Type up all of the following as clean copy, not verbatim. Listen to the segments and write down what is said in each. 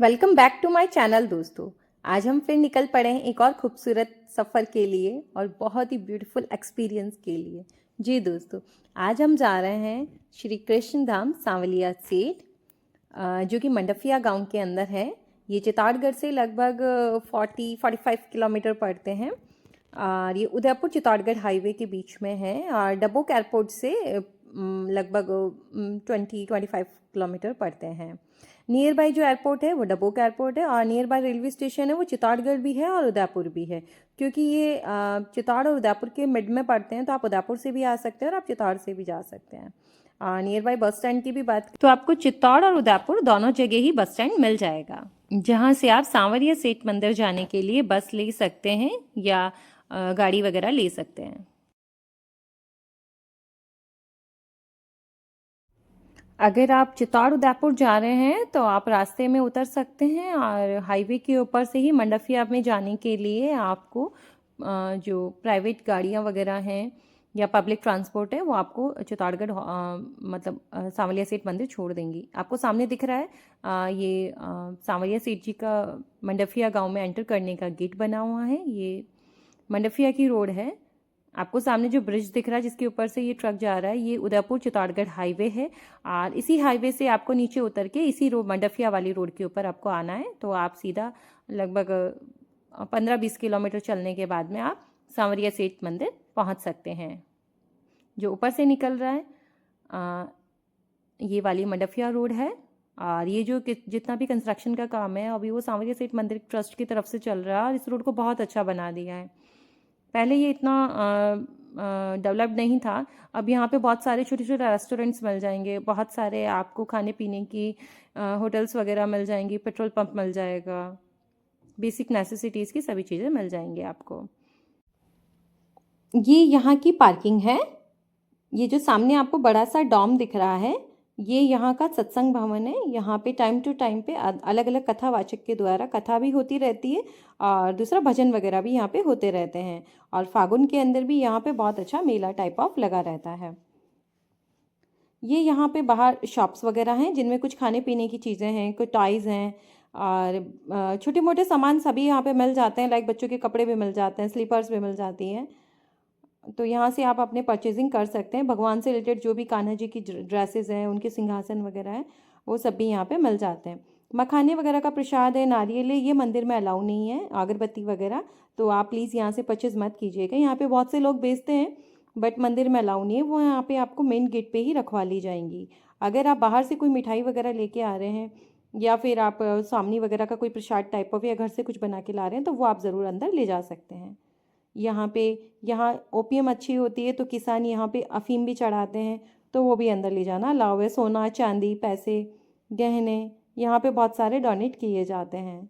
Welcome back to my channel दोस्तों। आज हम फिर निकल पड़े हैं एक और खूबसूरत सफ़र के लिए और बहुत ही ब्यूटीफुल एक्सपीरियंस के लिए। जी दोस्तों, आज हम जा रहे हैं श्री कृष्ण धाम सांवलिया सेठ, जो कि मंडफिया गांव के अंदर है। ये चित्तौड़गढ़ से लगभग 40-45 किलोमीटर पड़ते हैं और ये उदयपुर चित्तौड़गढ़ हाईवे के बीच में है और डबोक एयरपोर्ट से लगभग 20-25 किलोमीटर पड़ते हैं। नियर बाई जो एयरपोर्ट है वो डबोक एयरपोर्ट है और नियर बाई रेलवे स्टेशन है वो चित्तौड़गढ़ भी है और उदयपुर भी है। क्योंकि ये चित्तौड़ और उदयपुर के मिड में पड़ते हैं तो आप उदयपुर से भी आ सकते हैं और आप चित्तौड़ से भी जा सकते हैं। नियर बाई बस स्टैंड की भी बात तो आपको चित्तौड़ और उदयपुर दोनों जगह ही बस स्टैंड मिल जाएगा, जहाँ से आप सांवरिया सेठ मंदिर जाने के लिए बस ले सकते हैं या गाड़ी वगैरह ले सकते हैं। अगर आप चित्तौड़ उदयपुर जा रहे हैं तो आप रास्ते में उतर सकते हैं और हाईवे के ऊपर से ही मंडफिया में जाने के लिए आपको जो प्राइवेट गाड़ियां वगैरह हैं या पब्लिक ट्रांसपोर्ट है वो आपको चित्तौड़गढ़ मतलब सांवलिया सेठ मंदिर छोड़ देंगी। आपको सामने दिख रहा है ये सांवलिया सेठ जी का मंडफिया गांव में एंटर करने का गेट बना हुआ है। ये मंडफिया की रोड है। आपको सामने जो ब्रिज दिख रहा है जिसके ऊपर से ये ट्रक जा रहा है ये उदयपुर चित्तौड़गढ़ हाईवे है और इसी हाईवे से आपको नीचे उतर के इसी रोड मंडफिया वाली रोड के ऊपर आपको आना है। तो आप सीधा लगभग 15-20 किलोमीटर चलने के बाद में आप सांवरिया सेठ मंदिर पहुंच सकते हैं। जो ऊपर से निकल रहा है ये वाली मंडफिया रोड है और ये जो जितना भी कंस्ट्रक्शन का काम है अभी वो सांवरिया सेठ मंदिर ट्रस्ट की तरफ से चल रहा है और इस रोड को बहुत अच्छा बना दिया है। पहले ये इतना डेवलप्ड नहीं था। अब यहाँ पे बहुत सारे छोटे छोटे रेस्टोरेंट्स मिल जाएंगे, बहुत सारे आपको खाने पीने की होटल्स वगैरह मिल जाएंगी, पेट्रोल पंप मिल जाएगा, बेसिक नेसेसिटीज़ की सभी चीज़ें मिल जाएंगी आपको। ये यहाँ की पार्किंग है। ये जो सामने आपको बड़ा सा डॉम दिख रहा है ये यहाँ का सत्संग भवन है। यहाँ पे टाइम टू टाइम पे अलग अलग कथावाचक के द्वारा कथा भी होती रहती है और दूसरा भजन वगैरह भी यहाँ पे होते रहते हैं और फागुन के अंदर भी यहाँ पे बहुत अच्छा मेला टाइप ऑफ लगा रहता है। ये यहाँ पे बाहर शॉप्स वगैरह हैं जिनमें कुछ खाने पीने की चीज़ें हैं, कुछ टॉयज़ हैं और छोटे मोटे सामान सभी यहाँ पे मिल जाते हैं। लाइक बच्चों के कपड़े भी मिल जाते हैं, स्लीपर्स भी मिल जाती हैं। तो यहाँ से आप अपने परचेजिंग कर सकते हैं। भगवान से रिलेटेड जो भी कान्हा जी की ड्रेसेस हैं, उनके सिंहासन वगैरह हैं, वो सब भी यहाँ पे मिल जाते हैं। मखाने वगैरह का प्रसाद है, नारियल है, ये मंदिर में अलाउ नहीं है, अगरबत्ती वगैरह। तो आप प्लीज़ यहाँ से परचेज़ मत कीजिएगा। यहाँ पे बहुत से लोग बेचते हैं बट मंदिर में अलाउ नहीं है, वो यहाँ पे आपको मेन गेट पे ही रखवा ली जाएंगी। अगर आप बाहर से कोई मिठाई वगैरह लेके आ रहे हैं या फिर आप सामनी वगैरह का कोई प्रसाद टाइप ऑफ या घर से कुछ बना के ला रहे हैं तो वो आप ज़रूर अंदर ले जा सकते हैं। यहाँ ओपियम अच्छी होती है तो किसान यहाँ पे अफीम भी चढ़ाते हैं, तो वो भी अंदर ले जाना अलाउ है। सोना चांदी पैसे गहने यहाँ पे बहुत सारे डोनेट किए जाते हैं।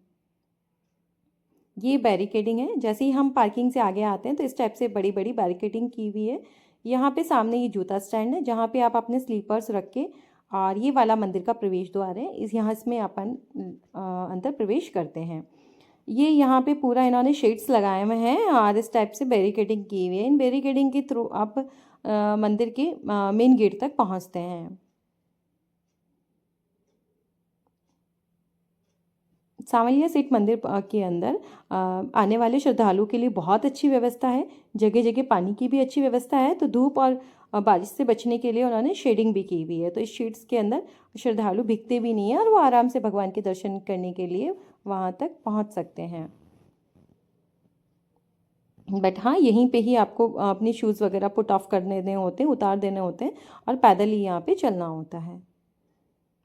ये बैरिकेडिंग है। जैसे ही हम पार्किंग से आगे आते हैं तो इस टाइप से बड़ी बड़ी बैरिकेडिंग की हुई है। यहाँ पे सामने ये जूता स्टैंड है जहाँ पे आप अपने स्लीपर्स रख के और ये वाला मंदिर का प्रवेश द्वार है, इसमें अपन अंदर प्रवेश करते हैं। ये यहाँ पे पूरा इन्होंने शेड्स लगाए हुए हैं और इस टाइप से बैरिकेडिंग की हुई है। इन बैरिकेडिंग के थ्रू आप मंदिर के मेन गेट तक पहुँचते हैं। सांवलिया सेठ मंदिर के अंदर आने वाले श्रद्धालुओं के लिए बहुत अच्छी व्यवस्था है। जगह जगह पानी की भी अच्छी व्यवस्था है, तो धूप और बारिश से बचने के लिए उन्होंने शेडिंग भी की हुई है। तो इस शेड्स के अंदर श्रद्धालु भीगते भी नहीं हैं और वो आराम से भगवान के दर्शन करने के लिए वहाँ तक पहुँच सकते हैं। बट हाँ, यहीं पे ही आपको अपने शूज़ वगैरह पुट ऑफ कर देने होते हैं, उतार देने होते हैं और पैदल ही यहाँ पे चलना होता है।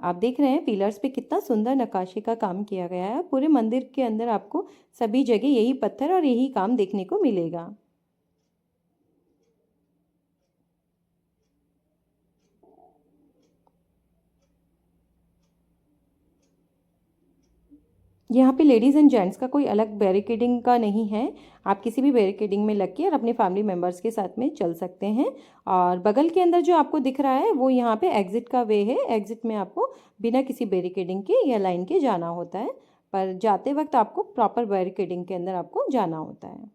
आप देख रहे हैं पिलर्स पे कितना सुंदर नक्काशी का काम किया गया है। पूरे मंदिर के अंदर आपको सभी जगह यही पत्थर और यही काम देखने को मिलेगा। यहाँ पे लेडीज़ एंड जेंट्स का कोई अलग बैरिकेडिंग का नहीं है। आप किसी भी बैरिकेडिंग में लग के और अपने फैमिली मेम्बर्स के साथ में चल सकते हैं। और बगल के अंदर जो आपको दिख रहा है वो यहाँ पे एग्ज़िट का वे है। एग्ज़िट में आपको बिना किसी बैरिकेडिंग के या लाइन के जाना होता है, पर जाते वक्त आपको प्रॉपर बैरिकेडिंग के अंदर आपको जाना होता है।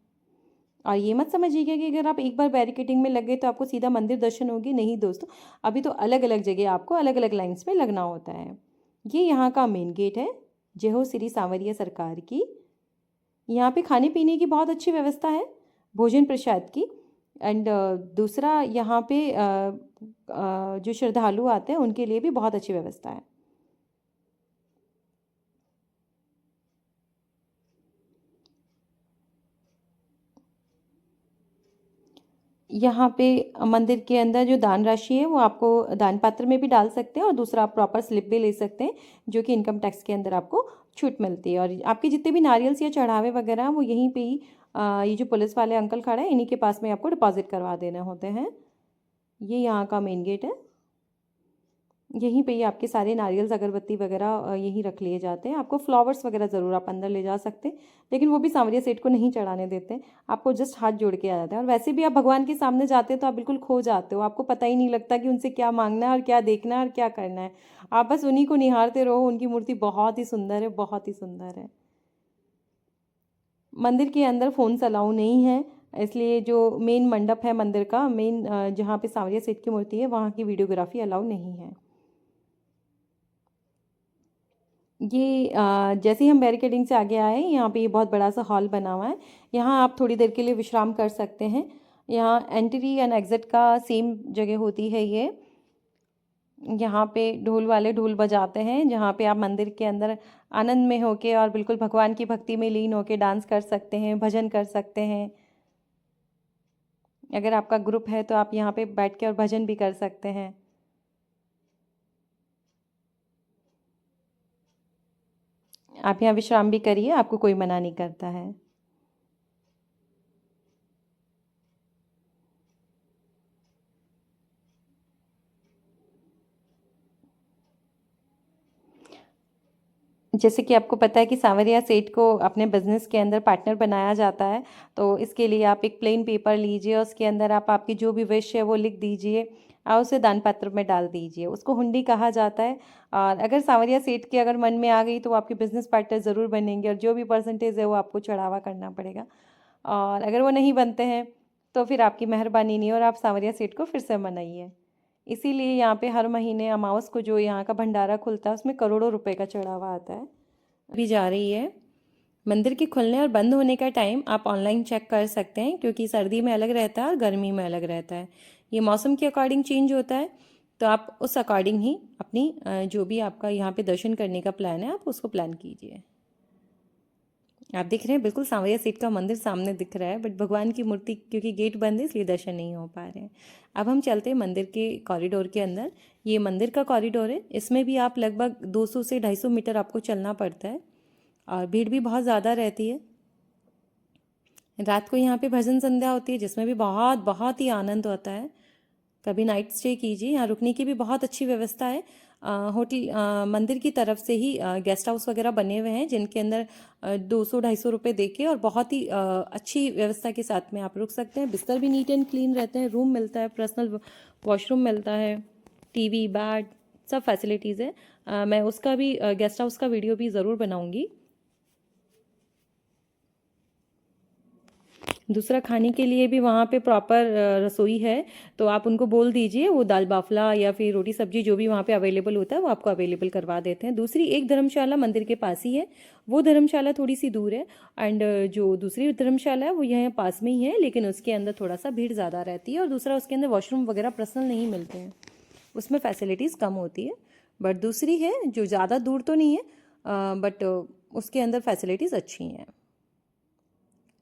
और ये मत समझिएगा कि अगर आप एक बार बैरिकेडिंग में लग गए तो आपको सीधा मंदिर दर्शन होगी, नहीं दोस्तों। अभी तो अलग अलग जगह आपको अलग अलग लाइन्स में लगना होता है। ये यहाँ का मेन गेट है। जय हो श्री सांवरिया सरकार की। यहाँ पे खाने पीने की बहुत अच्छी व्यवस्था है, भोजन प्रसाद की। एंड दूसरा यहाँ पे जो श्रद्धालु आते हैं उनके लिए भी बहुत अच्छी व्यवस्था है। यहाँ पे मंदिर के अंदर जो दान राशि है वो आपको दान पात्र में भी डाल सकते हैं, और दूसरा आप प्रॉपर स्लिप भी ले सकते हैं जो कि इनकम टैक्स के अंदर आपको छूट मिलती है। और आपके जितने भी नारियल्स या चढ़ावे वगैरह हैं वो यहीं पे ही ये जो पुलिस वाले अंकल खड़े हैं इन्हीं के पास में आपको डिपॉजिट करवा देने होते हैं। ये यहाँ का मेन गेट है। यहीं पे ही आपके सारे नारियल्स अगरबत्ती वगैरह यहीं रख लिए जाते हैं। आपको फ्लावर्स वगैरह ज़रूर आप अंदर ले जा सकते हैं, लेकिन वो भी सांवरिया सेठ को नहीं चढ़ाने देते, आपको जस्ट हाथ जोड़ के आ जाते हैं। और वैसे भी आप भगवान के सामने जाते हैं तो आप बिल्कुल खो जाते हो, आपको पता ही नहीं लगता कि उनसे क्या मांगना है और क्या देखना है और क्या करना है। आप बस उन्हीं को निहारते रहो। उनकी मूर्ति बहुत ही सुंदर है, बहुत ही सुंदर है। मंदिर के अंदर फ़ोन्स अलाउ नहीं है, इसलिए जो मेन मंडप है मंदिर का, मेन जहाँ पे सांवरिया सेठ की मूर्ति है वहाँ की वीडियोग्राफी अलाउ नहीं है। ये जैसे ही हम बैरिकेडिंग से आगे आए, यहाँ पे ये बहुत बड़ा सा हॉल बना हुआ है। यहाँ आप थोड़ी देर के लिए विश्राम कर सकते हैं। यहाँ एंट्री एंड एग्ज़िट का सेम जगह होती है ये। यहाँ पे ढोल वाले ढोल बजाते हैं, जहाँ पे आप मंदिर के अंदर आनंद में होके और बिल्कुल भगवान की भक्ति में लीन होके डांस कर सकते हैं, भजन कर सकते हैं। अगर आपका ग्रुप है तो आप यहाँ पे बैठ के और भजन भी कर सकते हैं। आप यहाँ विश्राम भी करिए, आपको कोई मना नहीं करता है। जैसे कि आपको पता है कि सांवरिया सेठ को अपने बिजनेस के अंदर पार्टनर बनाया जाता है, तो इसके लिए आप एक प्लेन पेपर लीजिए, उसके अंदर आप आपकी जो भी विश है वो लिख दीजिए और उसे दान पत्र में डाल दीजिए। उसको हुंडी कहा जाता है। और अगर सांवरिया सेठ के अगर मन में आ गई तो वो आपके बिजनेस पार्टनर ज़रूर बनेंगे, और जो भी परसेंटेज है वो आपको चढ़ावा करना पड़ेगा। और अगर वो नहीं बनते हैं तो फिर आपकी मेहरबानी नहीं, और आप सांवरिया सेठ को फिर से मनाइए। इसीलिए यहाँ पे हर महीने अमावस को जो यहाँ का भंडारा खुलता है उसमें करोड़ों रुपए का चढ़ावा आता है। अभी जा रही है। मंदिर के खुलने और बंद होने का टाइम आप ऑनलाइन चेक कर सकते हैं, क्योंकि सर्दी में अलग रहता है और गर्मी में अलग रहता है। ये मौसम के अकॉर्डिंग चेंज होता है, तो आप उस अकॉर्डिंग ही अपनी जो भी आपका यहाँ पे दर्शन करने का प्लान है आप उसको प्लान कीजिए। आप देख रहे हैं बिल्कुल सांवरिया सेठ का मंदिर सामने दिख रहा है, बट भगवान की मूर्ति क्योंकि गेट बंद है इसलिए दर्शन नहीं हो पा रहे हैं। अब हम चलते हैं मंदिर के कॉरिडोर के अंदर। ये मंदिर का कॉरिडोर है, इसमें भी आप लगभग 200 से 250 मीटर आपको चलना पड़ता है, और भीड़ भी बहुत ज़्यादा रहती है। रात को यहाँ पे भजन संध्या होती है जिसमें भी बहुत बहुत ही आनंद होता है। कभी नाइट स्टे कीजिए, यहाँ रुकने की भी बहुत अच्छी व्यवस्था है। होटल मंदिर की तरफ से ही गेस्ट हाउस वगैरह बने हुए हैं जिनके अंदर 200-250 रुपये दे के और बहुत ही अच्छी व्यवस्था के साथ में आप रुक सकते हैं। बिस्तर भी नीट एंड क्लीन रहते हैं, रूम मिलता है, पर्सनल वॉशरूम मिलता है, टीवी, बेड, सब फैसिलिटीज़ है। मैं उसका भी गेस्ट हाउस का वीडियो भी ज़रूर बनाऊंगी। दूसरा, खाने के लिए भी वहाँ पे प्रॉपर रसोई है, तो आप उनको बोल दीजिए वो दाल बाफला या फिर रोटी सब्जी जो भी वहाँ पे अवेलेबल होता है वो आपको अवेलेबल करवा देते हैं। दूसरी एक धर्मशाला मंदिर के पास ही है, वो धर्मशाला थोड़ी सी दूर है। एंड जो दूसरी धर्मशाला है वो यहाँ पास में ही है, लेकिन उसके अंदर थोड़ा सा भीड़ ज़्यादा रहती है, और दूसरा उसके अंदर वॉशरूम वगैरह पर्सनल नहीं मिलते हैं, उसमें फैसिलिटीज़ कम होती है। बट दूसरी है जो ज़्यादा दूर तो नहीं है, बट उसके अंदर फैसिलिटीज़ अच्छी हैं।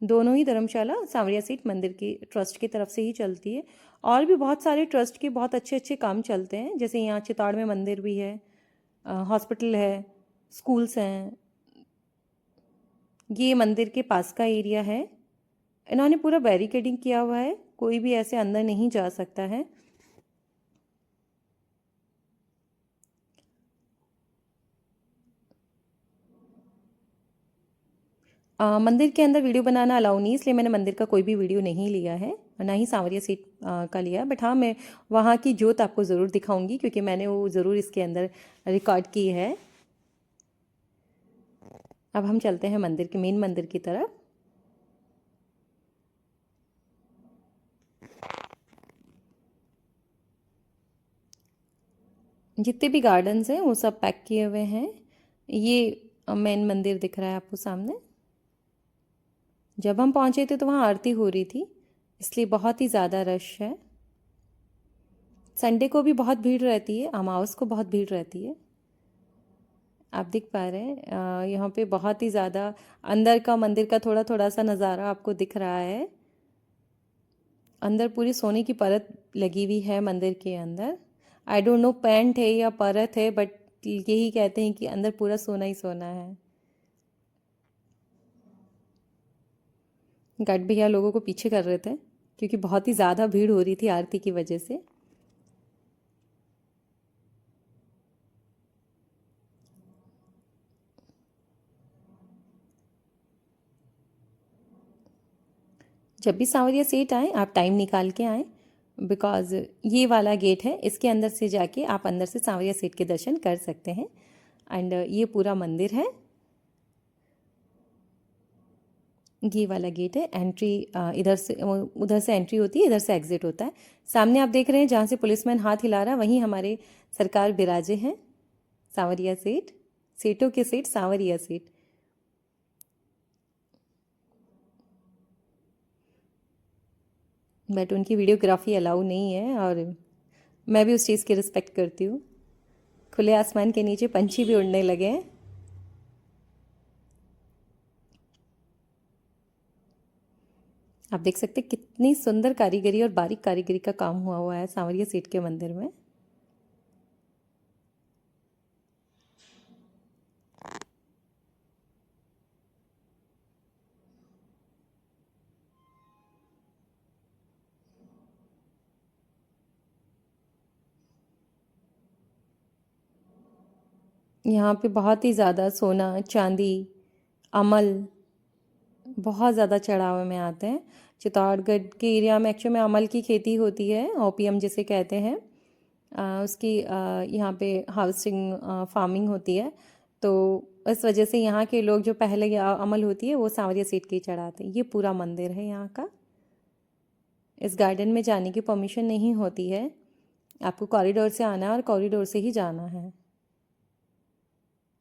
दोनों ही धर्मशाला सांवरिया सीट मंदिर की ट्रस्ट की तरफ से ही चलती है। और भी बहुत सारे ट्रस्ट के बहुत अच्छे अच्छे काम चलते हैं, जैसे यहाँ चिताड़ में मंदिर भी है, हॉस्पिटल है, स्कूल्स हैं। ये मंदिर के पास का एरिया है। इन्होंने पूरा बैरिकेडिंग किया हुआ है, कोई भी ऐसे अंदर नहीं जा सकता है। मंदिर के अंदर वीडियो बनाना अलाउ नहीं, इसलिए मैंने मंदिर का कोई भी वीडियो नहीं लिया है, ना ही सांवरिया सीट का लिया। बट हाँ, मैं वहाँ की जोत आपको ज़रूर दिखाऊंगी, क्योंकि मैंने वो ज़रूर इसके अंदर रिकॉर्ड की है। अब हम चलते हैं मंदिर के मेन मंदिर की तरफ। जितने भी गार्डन्स हैं वो सब पैक किए हुए हैं। ये मेन मंदिर दिख रहा है आपको सामने। जब हम पहुंचे थे तो वहाँ आरती हो रही थी, इसलिए बहुत ही ज़्यादा रश है। संडे को भी बहुत भीड़ रहती है, अमावस को बहुत भीड़ रहती है। आप देख पा रहे हैं यहाँ पे बहुत ही ज़्यादा अंदर का मंदिर का थोड़ा थोड़ा सा नज़ारा आपको दिख रहा है। अंदर पूरी सोने की परत लगी हुई है मंदिर के अंदर। आई डोंट नो पेंट है या परत है, बट यही कहते हैं कि अंदर पूरा सोना ही सोना है। गार्ड भैया लोगों को पीछे कर रहे थे क्योंकि बहुत ही ज़्यादा भीड़ हो रही थी आरती की वजह से। जब भी सांवरिया सेठ आए आप टाइम निकाल के आएँ, बिकॉज़ ये वाला गेट है, इसके अंदर से जाके आप अंदर से सांवरिया सेठ के दर्शन कर सकते हैं। एंड ये पूरा मंदिर है। ये वाला गेट है। एंट्री इधर से उधर से एंट्री होती है, इधर से एग्जिट होता है। सामने आप देख रहे हैं जहाँ से पुलिसमैन हाथ हिला रहा है, वहीं हमारे सरकार बिराजे हैं, सांवरिया सेठ, सेठों के सेठ सांवरिया सेठ। बट उनकी वीडियोग्राफी अलाउ नहीं है और मैं भी उस चीज़ की रिस्पेक्ट करती हूँ। खुले आसमान के नीचे पंछी भी उड़ने लगे हैं। आप देख सकते हैं कितनी सुंदर कारीगरी और बारीक कारीगरी का काम हुआ हुआ है सांवरिया सेठ के मंदिर में। यहाँ पे बहुत ही ज़्यादा सोना चांदी अमल बहुत ज़्यादा चढ़ावे में आते हैं। चित्तौड़गढ़ के एरिया में एक्चुअली में अमल की खेती होती है, ओपीएम जिसे कहते हैं। उसकी यहाँ पे हाउसिंग फार्मिंग होती है, तो इस वजह से यहाँ के लोग जो पहले अमल होती है वो सांवरिया सेठ के ही चढ़ाते हैं। ये पूरा मंदिर है यहाँ का। इस गार्डन में जाने की परमिशन नहीं होती है, आपको कॉरिडोर से आना है और कॉरिडोर से ही जाना है।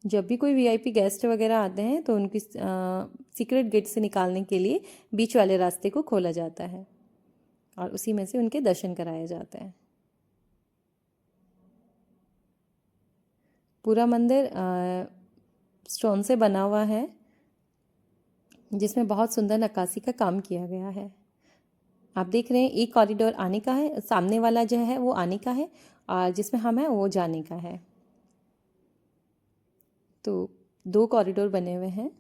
जब भी कोई वीआईपी गेस्ट वगैरह आते हैं तो उनकी सीक्रेट गेट से निकालने के लिए बीच वाले रास्ते को खोला जाता है और उसी में से उनके दर्शन कराए जाते हैं। पूरा मंदिर स्टोन से बना हुआ है, जिसमें बहुत सुंदर नक्काशी का काम किया गया है। आप देख रहे हैं एक कॉरिडोर आने का है, सामने वाला जो है वो आने का है और जिसमें हम हैं वो जाने का है। तो 2 कॉरिडोर बने हुए हैं।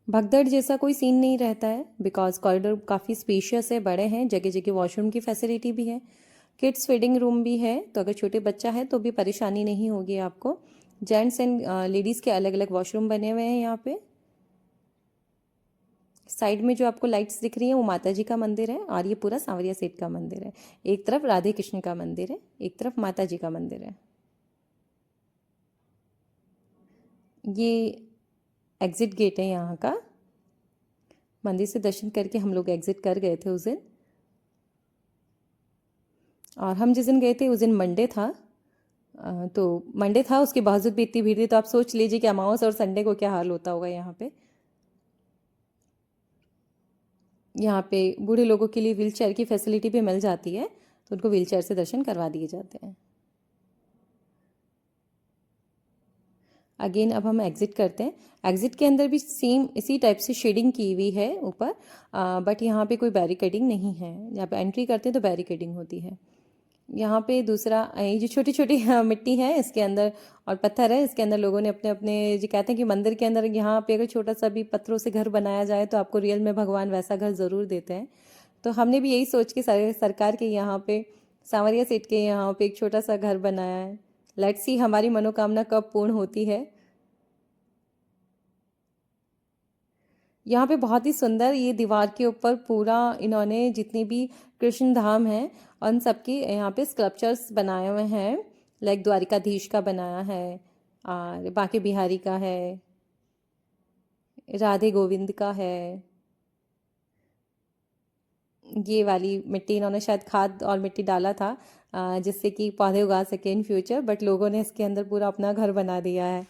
भगदड़ जैसा कोई सीन नहीं रहता है, बिकॉज कॉरिडोर काफ़ी स्पेशियस है, बड़े हैं, जगह जगह वॉशरूम की फैसिलिटी भी है, किड्स फीडिंग रूम भी है, तो अगर छोटे बच्चा है तो भी परेशानी नहीं होगी आपको। जेंट्स एंड लेडीज़ के अलग अलग वॉशरूम बने हुए हैं यहाँ पे। साइड में जो आपको लाइट्स दिख रही हैं वो माता जी का मंदिर है और ये पूरा सांवरिया सेठ का मंदिर है। एक तरफ राधे कृष्ण का मंदिर है, एक तरफ माता जी का मंदिर है। ये एग्जिट गेट है यहाँ का। मंदिर से दर्शन करके हम लोग एग्जिट कर गए थे उस दिन, और हम जिस दिन गए थे उस दिन मंडे था। तो मंडे था, उसके बावजूद भी इतनी भीड़ थी, तो आप सोच लीजिए कि अमावस और संडे को क्या हाल होता होगा यहाँ पे। यहाँ पे बूढ़े लोगों के लिए व्हील चेयर की फैसिलिटी भी मिल जाती है, तो उनको व्हील चेयर से दर्शन करवा दिए जाते हैं। अगेन अब हम एग्ज़िट करते हैं। एग्ज़िट के अंदर भी सेम इसी टाइप से शेडिंग की हुई है ऊपर, बट यहाँ पे कोई बैरिकेडिंग नहीं है। यहाँ पे एंट्री करते हैं तो बैरिकेडिंग होती है। यहाँ पे दूसरा ये जो छोटी छोटी मिट्टी है इसके अंदर और पत्थर है, इसके अंदर लोगों ने अपने अपने जो कहते हैं कि मंदिर के अंदर यहाँ पे अगर छोटा सा भी पत्थरों से घर बनाया जाए तो आपको रियल में भगवान वैसा घर ज़रूर देते हैं। तो हमने भी यही सोच के सरकार के यहाँ पे सांवरिया सेठ के यहाँ पे एक छोटा सा घर बनाया है। लेट्स सी हमारी मनोकामना कब पूर्ण होती है। यहाँ पे बहुत ही सुंदर ये दीवार के ऊपर पूरा इन्होंने जितने भी कृष्ण धाम हैं उन सबके यहाँ पे स्कल्पचर्स बनाए हुए हैं। लाइक द्वारिकाधीश का बनाया है और बांके बिहारी का है, राधे गोविंद का है, ये वाली मिट्टी इन्होंने शायद खाद और मिट्टी डाला था जिससे कि पौधे उगा सके इन फ्यूचर, बट लोगों ने इसके अंदर पूरा अपना घर बना दिया है।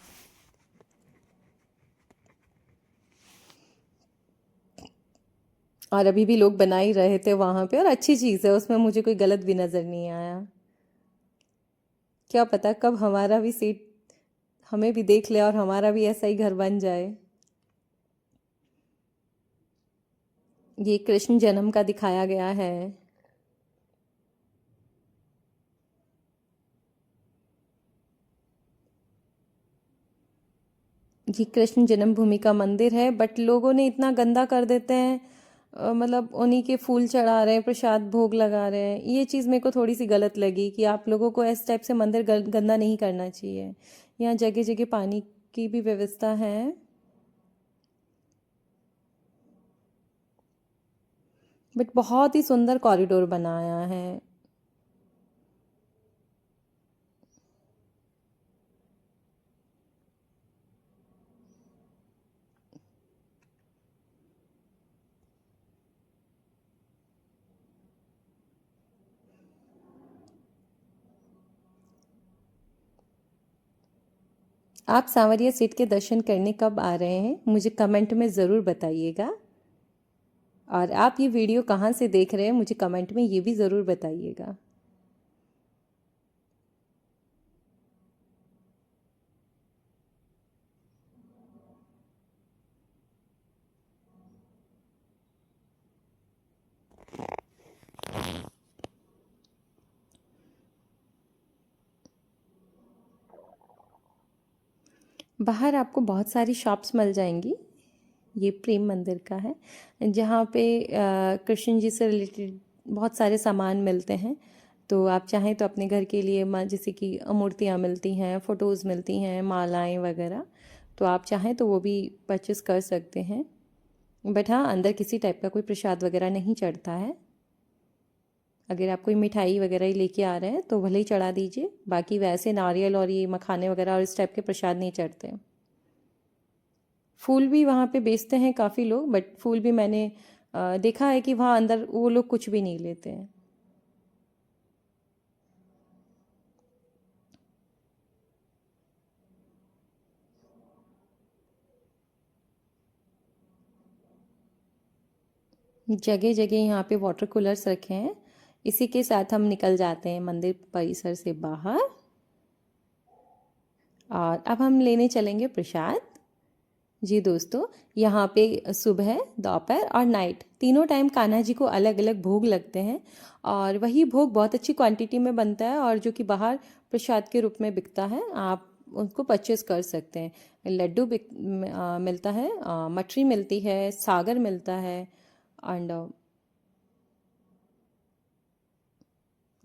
और अभी भी लोग बना ही रहे थे वहाँ पे, और अच्छी चीज़ है, उसमें मुझे कोई गलत भी नज़र नहीं आया। क्या पता कब हमारा भी सीट हमें भी देख ले और हमारा भी ऐसा ही घर बन जाए। ये कृष्ण जन्म का दिखाया गया है। ये कृष्ण जन्मभूमि का मंदिर है, बट लोगों ने इतना गंदा कर देते हैं। मतलब उन्हीं के फूल चढ़ा रहे हैं, प्रसाद भोग लगा रहे हैं। ये चीज़ मेरे को थोड़ी सी गलत लगी कि आप लोगों को इस टाइप से मंदिर गंदा नहीं करना चाहिए। यहाँ जगह जगह पानी की भी व्यवस्था है। बट बहुत ही सुंदर कॉरिडोर बनाया है। आप सांवरिया सेठ के दर्शन करने कब आ रहे हैं मुझे कमेंट में ज़रूर बताइएगा। और आप ये वीडियो कहाँ से देख रहे हैं मुझे कमेंट में ये भी ज़रूर बताइएगा। बाहर आपको बहुत सारी शॉप्स मिल जाएंगी। ये प्रेम मंदिर का है, जहाँ पे कृष्ण जी से रिलेटेड बहुत सारे सामान मिलते हैं। तो आप चाहें तो अपने घर के लिए जैसे कि मूर्तियाँ मिलती हैं, फ़ोटोज़ मिलती हैं, मालाएं वगैरह, तो आप चाहें तो वो भी परचेस कर सकते हैं। बट हाँ, अंदर किसी टाइप का कोई प्रसाद वगैरह नहीं चढ़ता है। अगर आप कोई मिठाई वगैरह ही लेके आ रहे हैं तो भले ही चढ़ा दीजिए, बाकी वैसे नारियल और ये मखाने वगैरह और इस टाइप के प्रसाद नहीं चढ़ते। फूल भी वहाँ पे बेचते हैं काफ़ी लोग, बट फूल भी मैंने देखा है कि वहाँ अंदर वो लोग कुछ भी नहीं लेते हैं। जगह जगह यहाँ पे वाटर कूलर्स रखे हैं। इसी के साथ हम निकल जाते हैं मंदिर परिसर से बाहर, और अब हम लेने चलेंगे प्रसाद। जी दोस्तों, यहाँ पे सुबह, दोपहर और नाइट तीनों टाइम कान्हा जी को अलग अलग भोग लगते हैं, और वही भोग बहुत अच्छी क्वांटिटी में बनता है और जो कि बाहर प्रसाद के रूप में बिकता है। आप उसको परचेस कर सकते हैं। लड्डू मिलता है, मठरी मिलती है, सागर मिलता है, एंड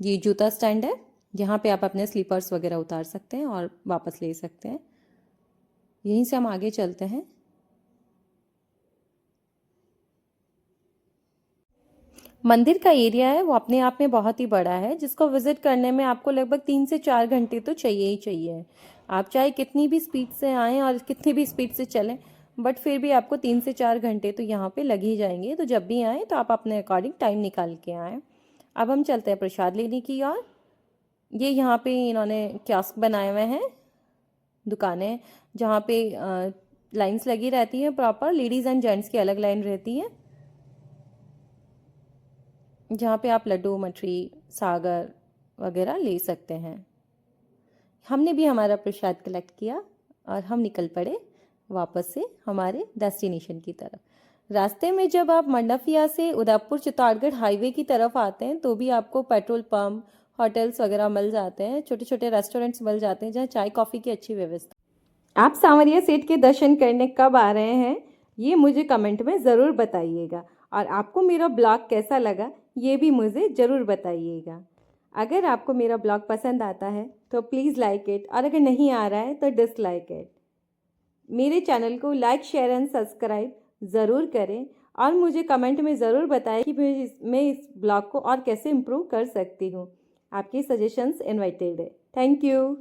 ये जूता स्टैंड है। यहाँ पे आप अपने स्लीपर्स वगैरह उतार सकते हैं और वापस ले सकते हैं। यहीं से हम आगे चलते हैं। मंदिर का एरिया है वो अपने आप में बहुत ही बड़ा है, जिसको विजिट करने में आपको लगभग 3 से 4 घंटे तो चाहिए ही चाहिए। आप चाहे कितनी भी स्पीड से आएँ और कितनी भी स्पीड से चलें, बट फिर भी आपको 3 से 4 घंटे तो यहाँ पे लग ही जाएंगे। तो जब भी आएँ तो आप अपने अकॉर्डिंग टाइम निकाल के आएँ। अब हम चलते हैं प्रसाद लेने की ओर। ये यहाँ पे इन्होंने कियोस्क बनाए हुए हैं, दुकानें, जहाँ पे लाइन्स लगी रहती हैं प्रॉपर, लेडीज़ एंड जेंट्स की अलग लाइन रहती है, जहाँ पे आप लड्डू, मठरी, सागर वगैरह ले सकते हैं। हमने भी हमारा प्रसाद कलेक्ट किया और हम निकल पड़े वापस से हमारे डेस्टिनेशन की तरफ। रास्ते में जब आप मंडफिया से उदयपुर चित्तौड़गढ़ हाईवे की तरफ आते हैं तो भी आपको पेट्रोल पंप, होटल्स वगैरह मिल जाते हैं, छोटे छोटे रेस्टोरेंट्स मिल जाते हैं जहाँ चाय कॉफ़ी की अच्छी व्यवस्था। आप सांवरिया सेठ के दर्शन करने कब आ रहे हैं ये मुझे कमेंट में ज़रूर बताइएगा, और आपको मेरा ब्लॉग कैसा लगा ये भी मुझे ज़रूर बताइएगा। अगर आपको मेरा ब्लॉग पसंद आता है तो प्लीज़ लाइक इट, और अगर नहीं आ रहा है तो डिसलाइक इट। मेरे चैनल को लाइक, शेयर एंड सब्सक्राइब ज़रूर करें, और मुझे कमेंट में ज़रूर बताएं कि मैं इस ब्लॉग को और कैसे इम्प्रूव कर सकती हूँ। आपकी सजेशंस इनवाइटेड है। Thank you.